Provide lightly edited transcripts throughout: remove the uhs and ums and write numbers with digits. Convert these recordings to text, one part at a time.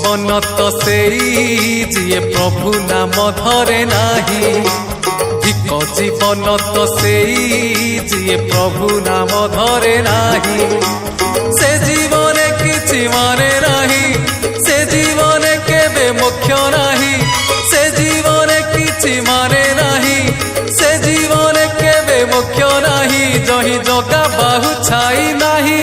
जीवन तो सेई जिए प्रभु नाम धरे नाही। धिक जीवन तो सेई जिए प्रभु नाम धरे नाही। से जीवन किछि माने नाही, से जीवन केबे मोक्ष नाही। से जीवन किछि माने नाही, से जीवन केबे मोक्ष नाही। जही जगा बाहु छाई नाही।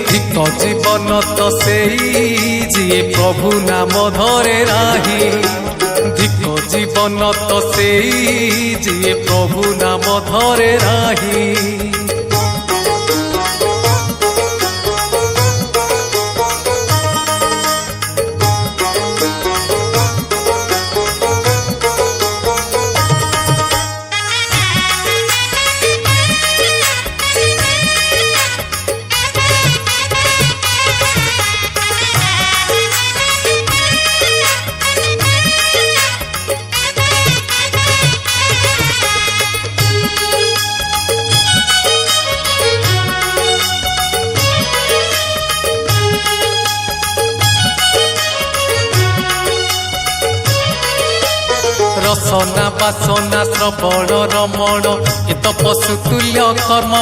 धिक जीवन तो सेई जिए प्रभु नाम धरे नाही। धिक जीवन तो सेई जिए प्रभु नाम धरे नाही। रसना बासना श्रवण रमण ए तो पशु तुल्य कर्म।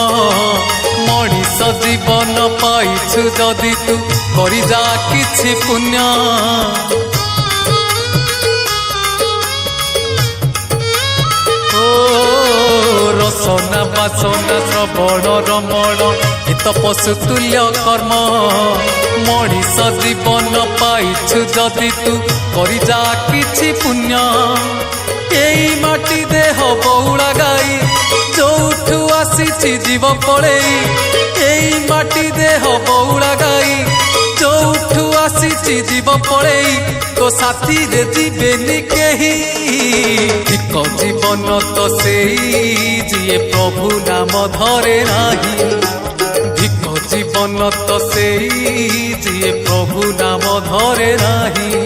मनीष जीवन पाइछु जदि तू करि जा किछि पुण्य। रसना बासना श्रवण रमण ए तो पशु तुल्य कर्म। मनीष जीवन पाइछु जदि तू करि जा किछि पुण्य। एई माटी देह बौला गाई जोठू आसीछि जीव पड़ेई। एई माटी देह बौला गाई जोठू आसीछि जीव पड़ेई। तो साथी रे जीवेनी केही। धिक जीवन तो सेई जिए प्रभु नाम धरे नाही। धिक जीवन तो सेई जिए प्रभु नाम धरे नाही।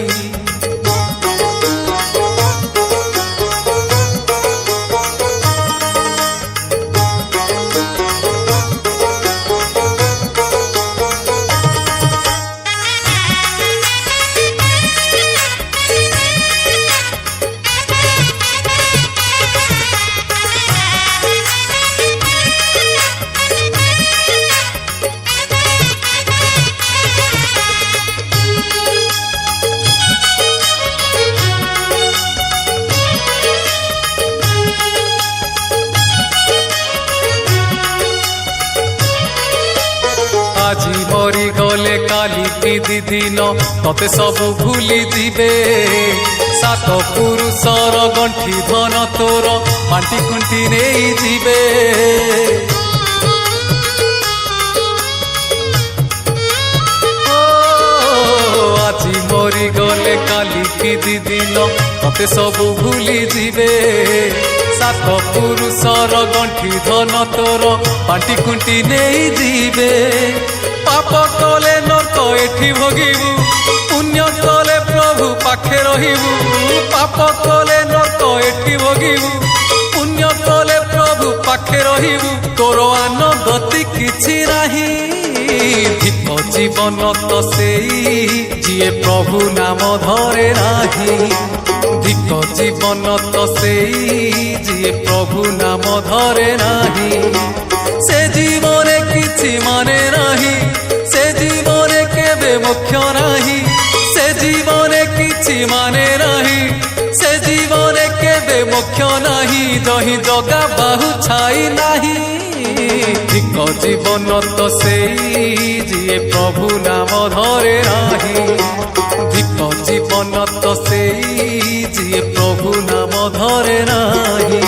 আজি মরি গলে কালি কি দিন ততে সবু ভুলি দিবে। সাত পুরুষর গণ্ঠি ধন তোর বান্টি কুণ্টি নেই ଯିବେ। আজি মরি গলে কালি কি দিন ততে সবু ভুলি দিবে। সাত পুরুষর গণ্ঠি ধন তোর বান্টি কুণ্টি নেই ଯିବେ। पाप कले नरक एठी भोगिबू, पुण्य कले प्रभु पाखे रहिबू। पाप कले नरक एठी भोगिबू, पुण्य कले प्रभु पाखे रहिबू। तोर आन गति किछि नाही। धिक जीवन तो सेई जिए प्रभु नाम धरे नाही। धिक जीवन तो सेई जिए प्रभु नाम धरे नाही। से जीवन किछि माने नाही, से जीवन केबे मोक्ष नाही। से जीवन किछि माने नाही, से जीवन केबे मोक्ष नाही। जही जगा बाहु छाई नाही। धिक जीवन तो सेई जिए प्रभु नाम धरे नाही। धिक जीवन तो सेई जिए प्रभु नाम धरे नाही।